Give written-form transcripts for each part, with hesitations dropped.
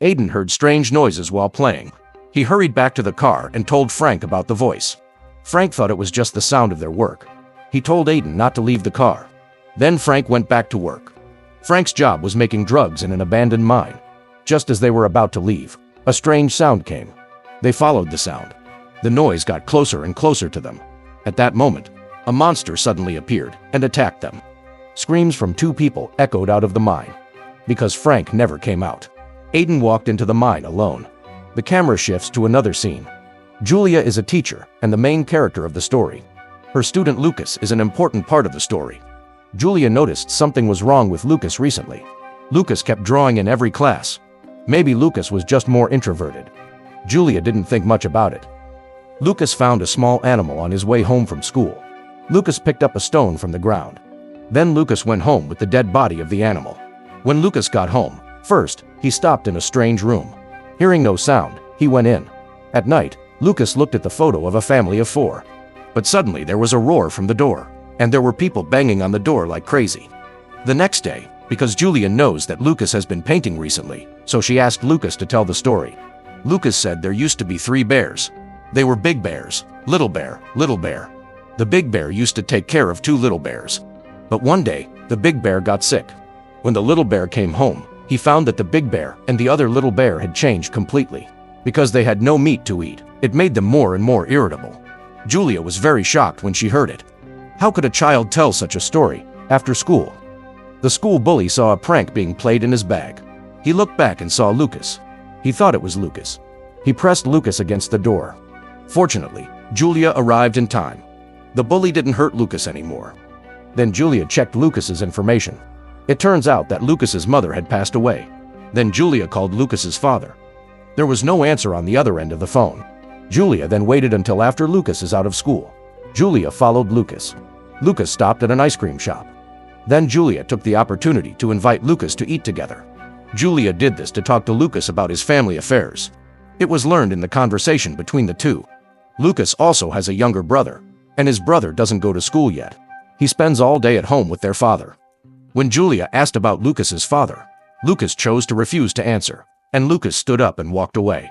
Aiden heard strange noises while playing. He hurried back to the car and told Frank about the voice. Frank thought it was just the sound of their work. He told Aiden not to leave the car. Then Frank went back to work. Frank's job was making drugs in an abandoned mine. Just as they were about to leave, a strange sound came. They followed the sound. The noise got closer and closer to them. At that moment, a monster suddenly appeared and attacked them. Screams from two people echoed out of the mine. Because Frank never came out, Aiden walked into the mine alone. The camera shifts to another scene. Julia is a teacher and the main character of the story. Her student Lucas is an important part of the story. Julia noticed something was wrong with Lucas recently. Lucas kept drawing in every class. Maybe Lucas was just more introverted. Julia didn't think much about it. Lucas found a small animal on his way home from school. Lucas picked up a stone from the ground. Then Lucas went home with the dead body of the animal. When Lucas got home, first, he stopped in a strange room. Hearing no sound, he went in. At night, Lucas looked at the photo of a family of 4. But suddenly there was a roar from the door, and there were people banging on the door like crazy. The next day, because Julia knows that Lucas has been painting recently, so she asked Lucas to tell the story. Lucas said there used to be 3 bears. They were big bears, little bear, little bear. The big bear used to take care of 2 little bears. But one day, the big bear got sick. When the little bear came home, he found that the big bear and the other little bear had changed completely. Because they had no meat to eat, it made them more and more irritable. Julia was very shocked when she heard it. How could a child tell such a story after school? The school bully saw a prank being played in his bag. He looked back and saw Lucas. He thought it was Lucas. He pressed Lucas against the door. Fortunately, Julia arrived in time. The bully didn't hurt Lucas anymore. Then Julia checked Lucas's information. It turns out that Lucas's mother had passed away. Then Julia called Lucas's father. There was no answer on the other end of the phone. Julia then waited until after Lucas is out of school. Julia followed Lucas. Lucas stopped at an ice cream shop. Then Julia took the opportunity to invite Lucas to eat together. Julia did this to talk to Lucas about his family affairs. It was learned in the conversation between the two. Lucas also has a younger brother, and his brother doesn't go to school yet. He spends all day at home with their father. When Julia asked about Lucas's father, Lucas chose to refuse to answer, and Lucas stood up and walked away.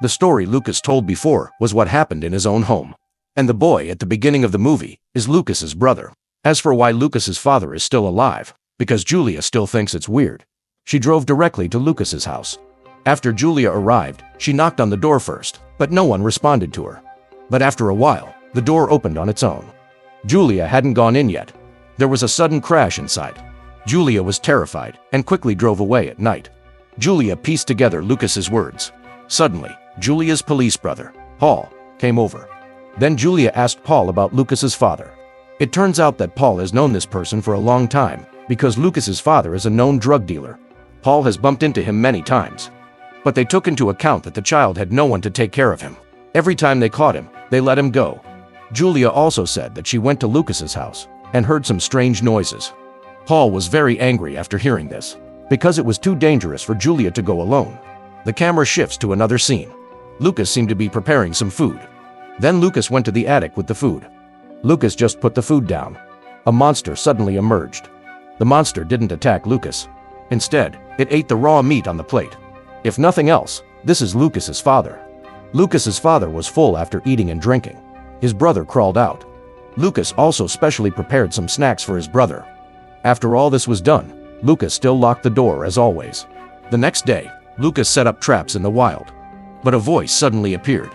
The story Lucas told before was what happened in his own home. And the boy at the beginning of the movie is Lucas's brother. As for why Lucas's father is still alive, because Julia still thinks it's weird. She drove directly to Lucas's house. After Julia arrived, she knocked on the door first, but no one responded to her. But after a while, the door opened on its own. Julia hadn't gone in yet. There was a sudden crash inside. Julia was terrified and quickly drove away at night. Julia pieced together Lucas's words. Suddenly, Julia's police brother, Paul, came over. Then Julia asked Paul about Lucas's father. It turns out that Paul has known this person for a long time because Lucas's father is a known drug dealer. Paul has bumped into him many times. But they took into account that the child had no one to take care of him. Every time they caught him, they let him go. Julia also said that she went to Lucas's house and heard some strange noises. Paul was very angry after hearing this, because it was too dangerous for Julia to go alone. The camera shifts to another scene. Lucas seemed to be preparing some food. Then Lucas went to the attic with the food. Lucas just put the food down. A monster suddenly emerged. The monster didn't attack Lucas. Instead, it ate the raw meat on the plate. If nothing else, this is Lucas's father. Lucas's father was full after eating and drinking. His brother crawled out. Lucas also specially prepared some snacks for his brother. After all this was done, Lucas still locked the door as always. The next day, Lucas set up traps in the wild. But a voice suddenly appeared.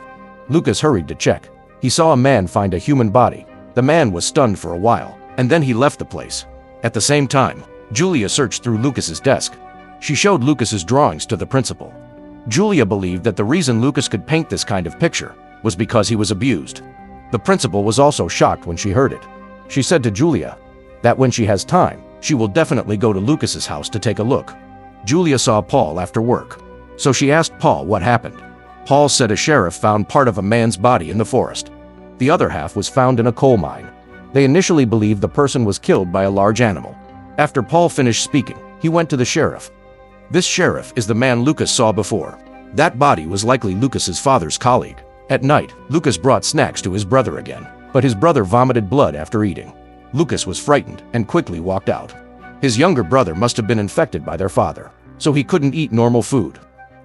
Lucas hurried to check. He saw a man find a human body. The man was stunned for a while, and then he left the place. At the same time, Julia searched through Lucas's desk. She showed Lucas's drawings to the principal. Julia believed that the reason Lucas could paint this kind of picture was because he was abused. The principal was also shocked when she heard it. She said to Julia that when she has time, she will definitely go to Lucas's house to take a look. Julia saw Paul after work, so she asked Paul what happened. Paul said a sheriff found part of a man's body in the forest. The other half was found in a coal mine. They initially believed the person was killed by a large animal. After Paul finished speaking, he went to the sheriff. This sheriff is the man Lucas saw before. That body was likely Lucas's father's colleague. At night, Lucas brought snacks to his brother again, but his brother vomited blood after eating. Lucas was frightened and quickly walked out. His younger brother must have been infected by their father, so he couldn't eat normal food.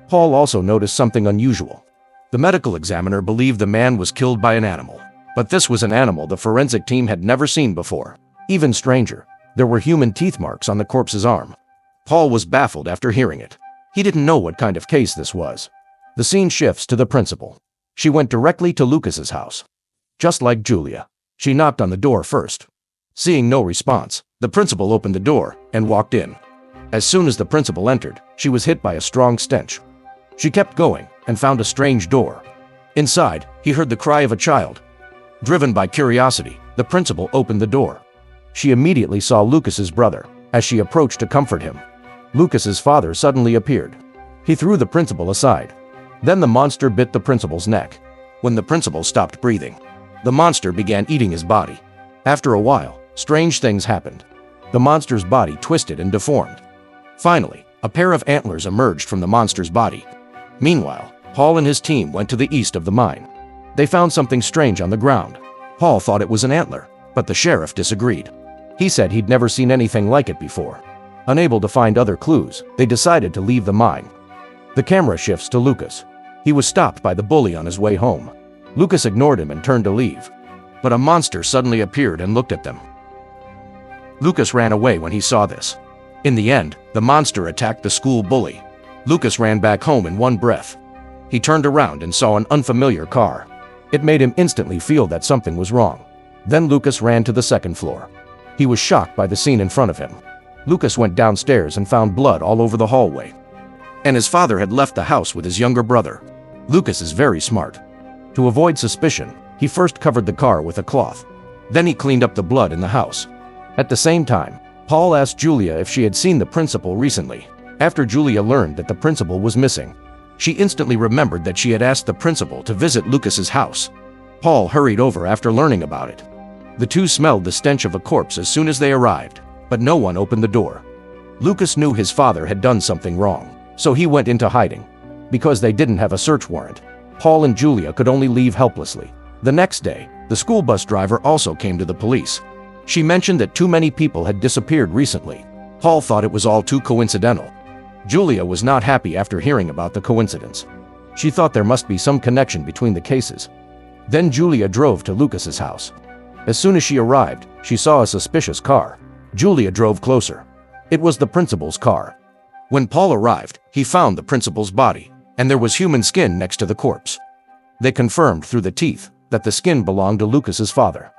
Paul also noticed something unusual. The medical examiner believed the man was killed by an animal. But this was an animal the forensic team had never seen before. Even stranger, there were human teeth marks on the corpse's arm. Paul was baffled after hearing it. He didn't know what kind of case this was. The scene shifts to the principal. She went directly to Lucas's house. Just like Julia, she knocked on the door first. Seeing no response, the principal opened the door and walked in. As soon as the principal entered, she was hit by a strong stench. She kept going and found a strange door. Inside, he heard the cry of a child. Driven by curiosity, the principal opened the door. She immediately saw Lucas's brother as she approached to comfort him. Lucas's father suddenly appeared. He threw the principal aside. Then the monster bit the principal's neck. When the principal stopped breathing, the monster began eating his body. After a while, strange things happened. The monster's body twisted and deformed. Finally, a pair of antlers emerged from the monster's body. Meanwhile, Paul and his team went to the east of the mine. They found something strange on the ground. Paul thought it was an antler, but the sheriff disagreed. He said he'd never seen anything like it before. Unable to find other clues, they decided to leave the mine. The camera shifts to Lucas. He was stopped by the bully on his way home. Lucas ignored him and turned to leave. But a monster suddenly appeared and looked at them. Lucas ran away when he saw this. In the end, the monster attacked the school bully. Lucas ran back home in one breath. He turned around and saw an unfamiliar car. It made him instantly feel that something was wrong. Then Lucas ran to the second floor. He was shocked by the scene in front of him. Lucas went downstairs and found blood all over the hallway. And his father had left the house with his younger brother. Lucas is very smart. To avoid suspicion, he first covered the car with a cloth. Then he cleaned up the blood in the house. At the same time, Paul asked Julia if she had seen the principal recently. After Julia learned that the principal was missing, she instantly remembered that she had asked the principal to visit Lucas's house. Paul hurried over after learning about it. The two smelled the stench of a corpse as soon as they arrived, but no one opened the door. Lucas knew his father had done something wrong, so he went into hiding. Because they didn't have a search warrant, Paul and Julia could only leave helplessly. The next day, the school bus driver also came to the police. She mentioned that too many people had disappeared recently. Paul thought it was all too coincidental. Julia was not happy after hearing about the coincidence. She thought there must be some connection between the cases. Then Julia drove to Lucas's house. As soon as she arrived, she saw a suspicious car. Julia drove closer. It was the principal's car. When Paul arrived, he found the principal's body, and there was human skin next to the corpse. They confirmed through the teeth that the skin belonged to Lucas's father.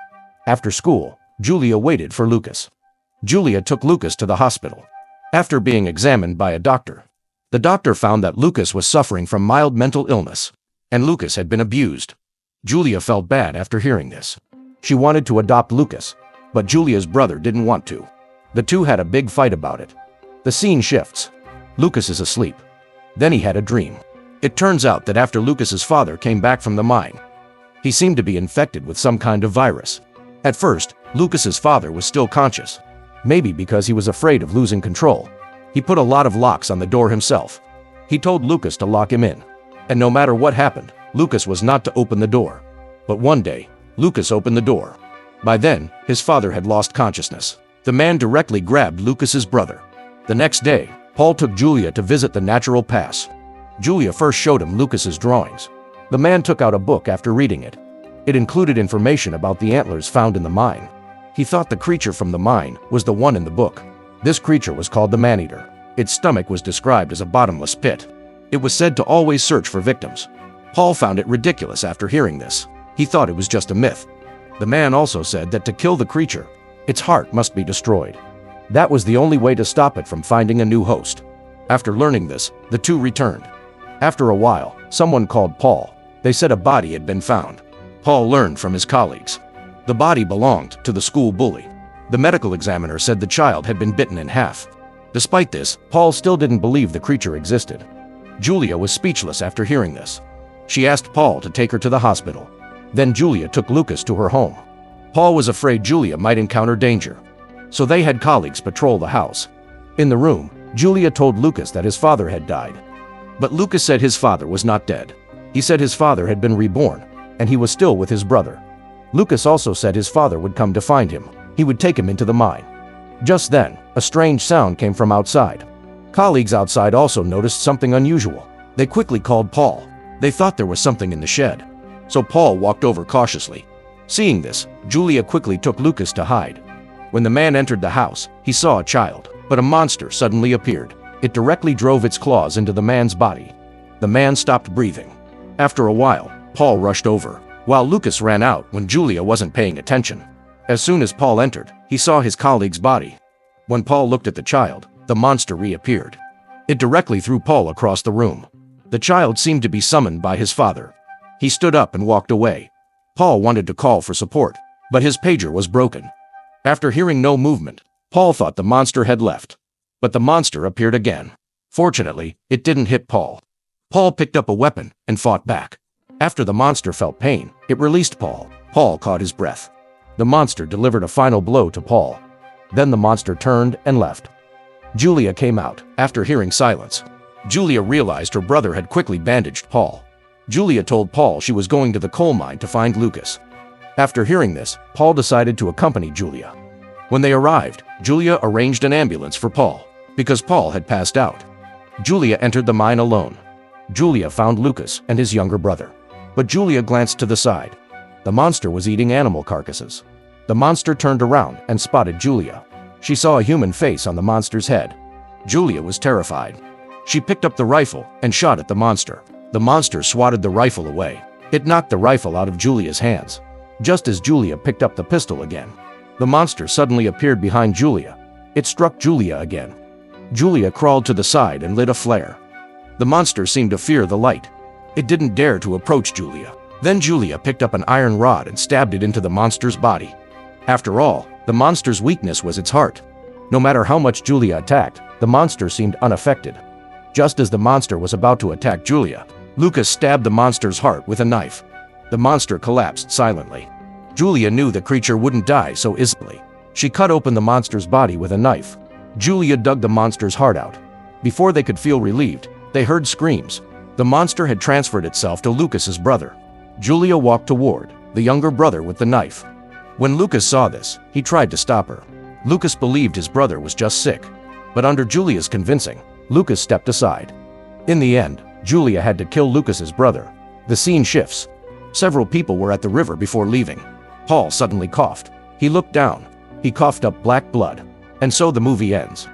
After school, Julia waited for Lucas. Julia took Lucas to the hospital. After being examined by a doctor, the doctor found that Lucas was suffering from mild mental illness, and Lucas had been abused. Julia felt bad after hearing this. She wanted to adopt Lucas, but Julia's brother didn't want to. The two had a big fight about it. The scene shifts. Lucas is asleep. Then he had a dream. It turns out that after Lucas's father came back from the mine, he seemed to be infected with some kind of virus. At first, Lucas's father was still conscious. Maybe because he was afraid of losing control. He put a lot of locks on the door himself. He told Lucas to lock him in. And no matter what happened, Lucas was not to open the door. But one day, Lucas opened the door. By then, his father had lost consciousness. The man directly grabbed Lucas's brother. The next day, Paul took Julia to visit the natural pass. Julia first showed him Lucas's drawings. The man took out a book after reading it. It included information about the antlers found in the mine. He thought the creature from the mine was the one in the book. This creature was called the maneater. Its stomach was described as a bottomless pit. It was said to always search for victims. Paul found it ridiculous after hearing this. He thought it was just a myth. The man also said that to kill the creature, its heart must be destroyed. That was the only way to stop it from finding a new host. After learning this, the two returned. After a while, someone called Paul. They said a body had been found. Paul learned from his colleagues. The body belonged to the school bully. The medical examiner said the child had been bitten in half. Despite this, Paul still didn't believe the creature existed. Julia was speechless after hearing this. She asked Paul to take her to the hospital. Then Julia took Lucas to her home. Paul was afraid Julia might encounter danger, so they had colleagues patrol the house. In the room, Julia told Lucas that his father had died. But Lucas said his father was not dead. He said his father had been reborn, and he was still with his brother. Lucas also said his father would come to find him. He would take him into the mine. Just then, a strange sound came from outside. Colleagues outside also noticed something unusual. They quickly called Paul. They thought there was something in the shed. So Paul walked over cautiously. Seeing this, Julia quickly took Lucas to hide. When the man entered the house, he saw a child, but a monster suddenly appeared. It directly drove its claws into the man's body. The man stopped breathing. After a while, Paul rushed over, while Lucas ran out when Julia wasn't paying attention. As soon as Paul entered, he saw his colleague's body. When Paul looked at the child, the monster reappeared. It directly threw Paul across the room. The child seemed to be summoned by his father. He stood up and walked away. Paul wanted to call for support, but his pager was broken. After hearing no movement, Paul thought the monster had left. But the monster appeared again. Fortunately, it didn't hit Paul. Paul picked up a weapon and fought back. After the monster felt pain, it released Paul. Paul caught his breath. The monster delivered a final blow to Paul. Then the monster turned and left. Julia came out after hearing silence. Julia realized her brother had quickly bandaged Paul. Julia told Paul she was going to the coal mine to find Lucas. After hearing this, Paul decided to accompany Julia. When they arrived, Julia arranged an ambulance for Paul, because Paul had passed out. Julia entered the mine alone. Julia found Lucas and his younger brother. But Julia glanced to the side. The monster was eating animal carcasses. The monster turned around and spotted Julia. She saw a human face on the monster's head. Julia was terrified. She picked up the rifle and shot at the monster. The monster swatted the rifle away. It knocked the rifle out of Julia's hands. Just as Julia picked up the pistol again, the monster suddenly appeared behind Julia. It struck Julia again. Julia crawled to the side and lit a flare. The monster seemed to fear the light. It didn't dare to approach Julia. Then Julia picked up an iron rod and stabbed it into the monster's body. After all, the monster's weakness was its heart. No matter how much Julia attacked, the monster seemed unaffected. Just as the monster was about to attack Julia, Lucas stabbed the monster's heart with a knife. The monster collapsed silently. Julia knew the creature wouldn't die so easily. She cut open the monster's body with a knife. Julia dug the monster's heart out. Before they could feel relieved, they heard screams. The monster had transferred itself to Lucas's brother. Julia walked toward the younger brother with the knife. When Lucas saw this, he tried to stop her. Lucas believed his brother was just sick. But under Julia's convincing, Lucas stepped aside. In the end, Julia had to kill Lucas's brother. The scene shifts. Several people were at the river before leaving. Paul suddenly coughed. He looked down. He coughed up black blood. And so the movie ends.